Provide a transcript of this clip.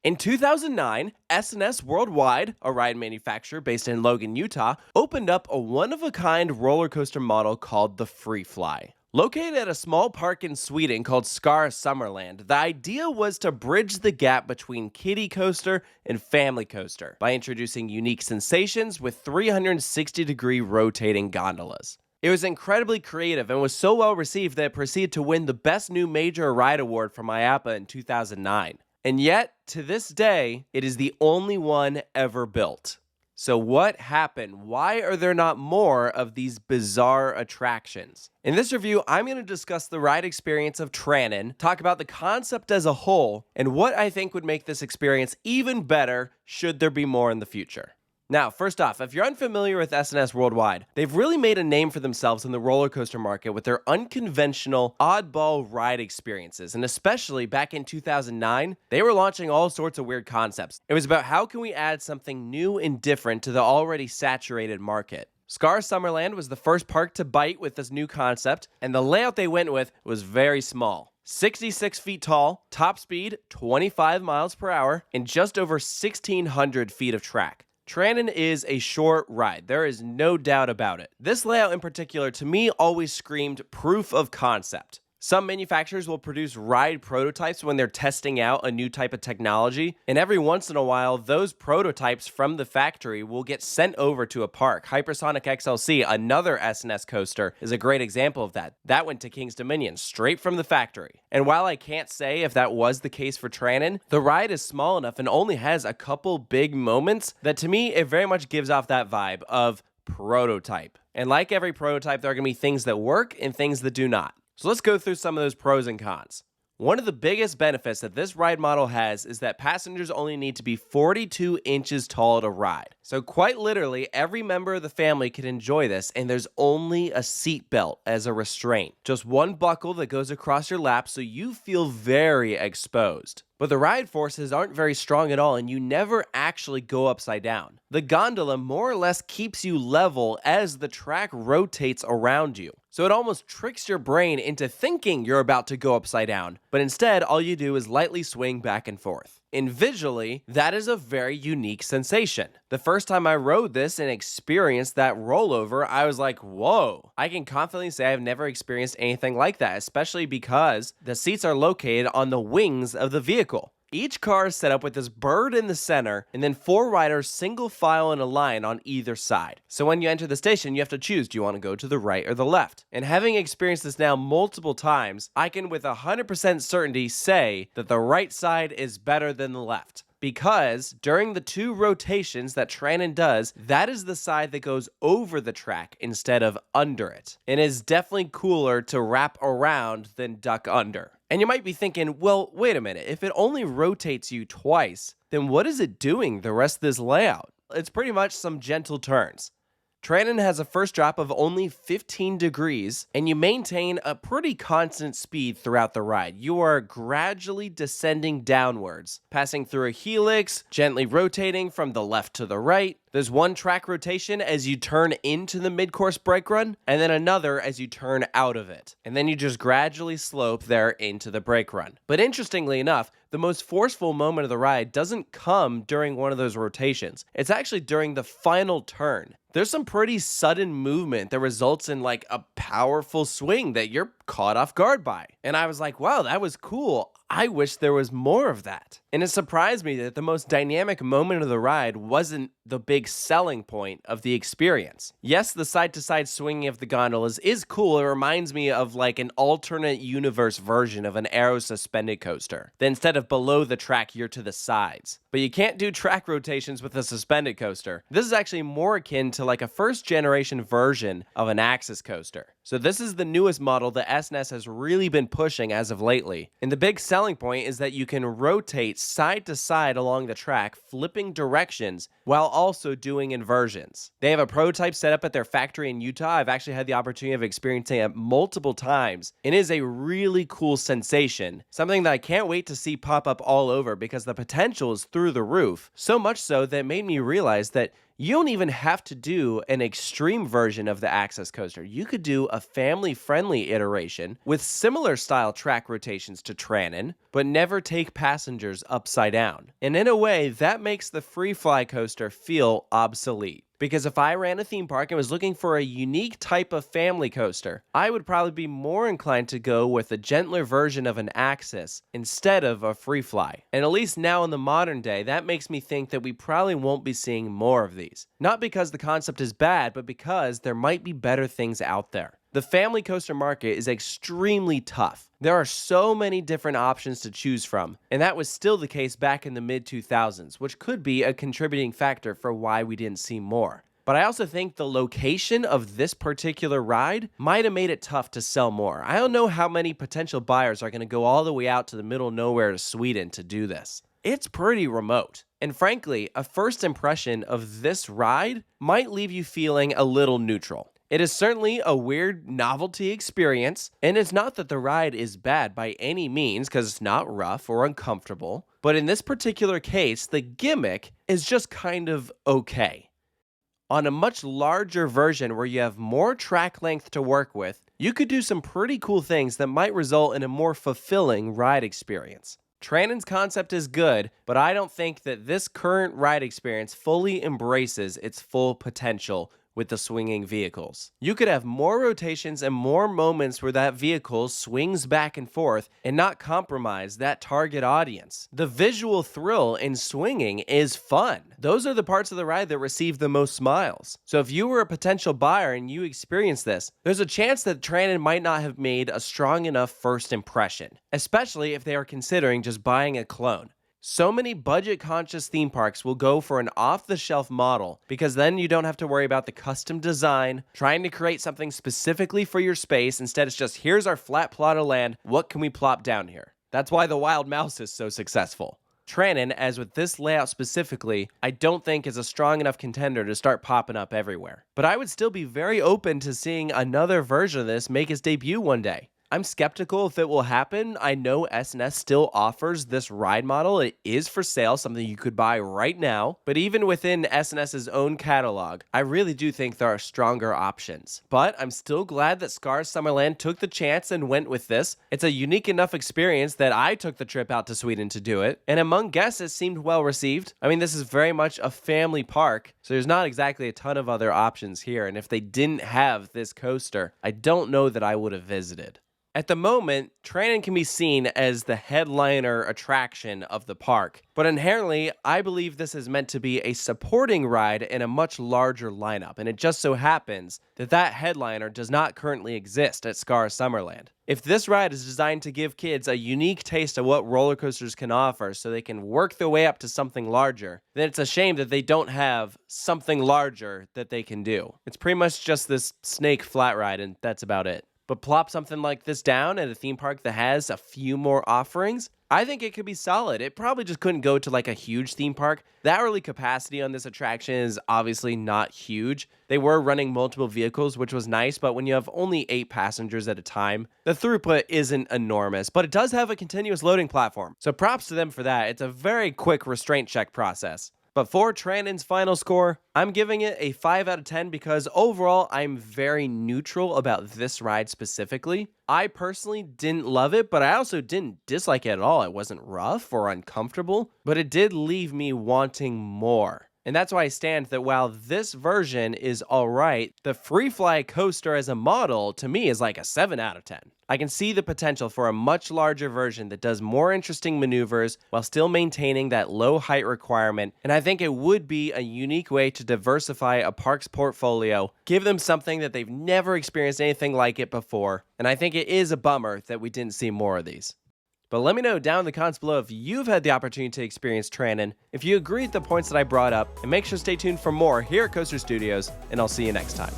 In 2009, S&S Worldwide, a ride manufacturer based in Logan, Utah, opened up a one-of-a-kind roller coaster model called the freefly. Located at a small park in Sweden called Skara, Sommarland, the idea was to bridge the gap between kiddie coaster and family coaster by introducing unique sensations with 360-degree rotating gondolas. It was incredibly creative and was so well received that it proceeded to win the Best New Major Ride Award from IAAPA in 2009. And yet, to this day, it is the only one ever built. So what happened? Why are there not more of these bizarre attractions? In this review, I'm going to discuss the ride experience of Tranan, talk about the concept as a whole, and what I think would make this experience even better should there be more in the future. Now, first off, if you're unfamiliar with S&S Worldwide, they've really made a name for themselves in the roller coaster market with their unconventional, oddball ride experiences, and especially back in 2009, they were launching all sorts of weird concepts. It was about how can we add something new and different to the already saturated market. Skara Sommarland was the first park to bite with this new concept, and the layout they went with was very small. 66 feet tall, top speed 25 miles per hour, and just over 1,600 feet of track. Tranan is a short ride, there is no doubt about it. This layout in particular to me always screamed proof of concept. Some manufacturers will produce ride prototypes when they're testing out a new type of technology, and every once in a while, those prototypes from the factory will get sent over to a park. Hypersonic XLC, another S&S coaster, is a great example of that. That went to King's Dominion, straight from the factory. And while I can't say if that was the case for Tranan, the ride is small enough and only has a couple big moments that to me, it very much gives off that vibe of prototype. And like every prototype, there are going to be things that work and things that do not. So let's go through some of those pros and cons. One of the biggest benefits that this ride model has is that passengers only need to be 42 inches tall to ride. So quite literally, every member of the family can enjoy this, and there's only a seatbelt as a restraint. Just one buckle that goes across your lap so you feel very exposed. But the ride forces aren't very strong at all, and you never actually go upside down. The gondola more or less keeps you level as the track rotates around you. So it almost tricks your brain into thinking you're about to go upside down, but instead all you do is lightly swing back and forth. And visually, that is a very unique sensation. The first time I rode this and experienced that rollover, I was like, whoa. I can confidently say I've never experienced anything like that, especially because the seats are located on the wings of the vehicle. Each car is set up with this bird in the center, and then 4 riders single file in a line on either side. So when you enter the station, you have to choose, do you want to go to the right or the left? And having experienced this now multiple times, I can with 100% certainty say that the right side is better than the left. Because during the 2 rotations that Tranan does, that is the side that goes over the track instead of under it. And is definitely cooler to wrap around than duck under. And you might be thinking, well, wait a minute, if it only rotates you twice, then what is it doing the rest of this layout? It's pretty much some gentle turns. Tranan has a first drop of only 15 degrees, and you maintain a pretty constant speed throughout the ride. You are gradually descending downwards, passing through a helix, gently rotating from the left to the right. There's one track rotation as you turn into the mid-course brake run, and then another as you turn out of it. And then you just gradually slope there into the brake run. But interestingly enough, the most forceful moment of the ride doesn't come during one of those rotations. It's actually during the final turn. There's some pretty sudden movement that results in like a powerful swing that you're caught off guard by. And I was like, wow, that was cool. I wish there was more of that. And it surprised me that the most dynamic moment of the ride wasn't the big selling point of the experience. Yes, the side-to-side swinging of the gondolas is cool. It reminds me of like an alternate universe version of an aero suspended coaster. That instead of below the track, you're to the sides. But you can't do track rotations with a suspended coaster. This is actually more akin to like a first generation version of an axis coaster. So this is the newest model that S&S has really been pushing as of lately. And the big selling point is that you can rotate side to side along the track, flipping directions while also doing inversions. They have a prototype set up at their factory in Utah. I've actually had the opportunity of experiencing it multiple times. It is a really cool sensation, something that I can't wait to see pop up all over because the potential is through the roof. So much so that it made me realize that You don't even have to do an extreme version of the Access coaster. You could do a family-friendly iteration with similar style track rotations to Tranan, but never take passengers upside down. And in a way, that makes the freefly coaster feel obsolete. Because if I ran a theme park and was looking for a unique type of family coaster, I would probably be more inclined to go with a gentler version of an Axis instead of a freefly. And at least now in the modern day, that makes me think that we probably won't be seeing more of these. Not because the concept is bad, but because there might be better things out there. The family coaster market is extremely tough. There are so many different options to choose from, and that was still the case back in the mid-2000s, which could be a contributing factor for why we didn't see more. But I also think the location of this particular ride might have made it tough to sell more. I don't know how many potential buyers are going to go all the way out to the middle of nowhere to Sweden to do this. It's pretty remote. And frankly, a first impression of this ride might leave you feeling a little neutral. It is certainly a weird novelty experience, and it's not that the ride is bad by any means because it's not rough or uncomfortable, but in this particular case, the gimmick is just kind of okay. On a much larger version where you have more track length to work with, you could do some pretty cool things that might result in a more fulfilling ride experience. Tranan's concept is good, but I don't think that this current ride experience fully embraces its full potential with the swinging vehicles. You could have more rotations and more moments where that vehicle swings back and forth and not compromise that target audience. The visual thrill in swinging is fun. Those are the parts of the ride that receive the most smiles. So if you were a potential buyer and you experienced this, there's a chance that Tranan might not have made a strong enough first impression, especially if they are considering just buying a clone. So many budget-conscious theme parks will go for an off-the-shelf model because then you don't have to worry about the custom design, trying to create something specifically for your space. Instead, it's just, here's our flat plot of land, what can we plop down here? That's why the Wild Mouse is so successful. Tranan, as with this layout specifically, I don't think is a strong enough contender to start popping up everywhere. But I would still be very open to seeing another version of this make its debut one day. I'm skeptical if it will happen. I know S&S still offers this ride model. It is for sale, something you could buy right now. But even within S&S's own catalog, I really do think there are stronger options. But I'm still glad that Skara Sommarland took the chance and went with this. It's a unique enough experience that I took the trip out to Sweden to do it. And among guests, it seemed well received. I mean, this is very much a family park, so there's not exactly a ton of other options here. And if they didn't have this coaster, I don't know that I would have visited. At the moment, Tranan can be seen as the headliner attraction of the park, but inherently, I believe this is meant to be a supporting ride in a much larger lineup, and it just so happens that that headliner does not currently exist at Skara Sommarland. If this ride is designed to give kids a unique taste of what roller coasters can offer so they can work their way up to something larger, then it's a shame that they don't have something larger that they can do. It's pretty much just this snake flat ride, and that's about it. But plop something like this down at a theme park that has a few more offerings, I think it could be solid. It probably just couldn't go to like a huge theme park. The hourly capacity on this attraction is obviously not huge. They were running multiple vehicles, which was nice, but when you have only 8 passengers at a time, the throughput isn't enormous, but it does have a continuous loading platform. So props to them for that. It's a very quick restraint check process. But for Tranan's final score, I'm giving it a 5 out of 10 because overall, I'm very neutral about this ride specifically. I personally didn't love it, but I also didn't dislike it at all. It wasn't rough or uncomfortable, but it did leave me wanting more. And that's why I stand that while this version is alright, the freefly coaster as a model to me is like a 7 out of 10. I can see the potential for a much larger version that does more interesting maneuvers while still maintaining that low height requirement, and I think it would be a unique way to diversify a park's portfolio, give them something that they've never experienced anything like it before, and I think it is a bummer that we didn't see more of these. But let me know down in the comments below if you've had the opportunity to experience Tranan, if you agree with the points that I brought up, and make sure to stay tuned for more here at Coaster Studios, and I'll see you next time.